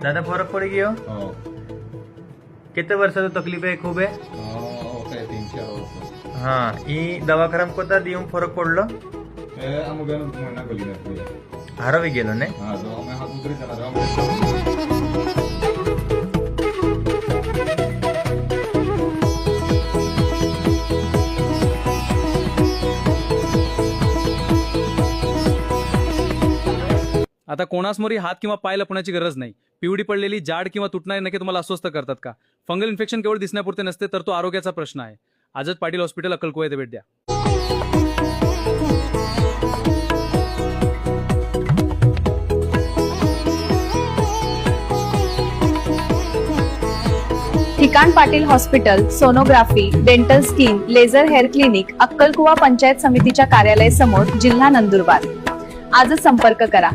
ज्यादा फरक पड़ गयो? कितने वर्ष तकलीफ है खूब है? होते 3-4 वर्ष हाँ ई दवाखाना कोता दिवून फरक पडलो? अमुक महिना गली नाही हरवी गेलो ने? हा जेव्हा मी हात उतरी त्याला जेव्हा आता कोणासमोरही हात किंवा पाय लपण्याची गरज नाही. पिवळी पडलेली जाड किंवा तुटणारी नखे तुम्हाला अस्वस्थ करतात का? फंगल इन्फेक्शन केवळ दिसण्यापुरते नसते, तर तो आरोग्याचा प्रश्न आहे. आजच पाटील हॉस्पिटल अक्कलकुवा येथे भेट द्या. ठिकाण Patil hospital, sonography, dental skin, laser hair clinic, अक्कलकुवा पंचायत समितीच्या कार्यालय समोर, जिल्हा नंदुरबार. आजच संपर्क करा.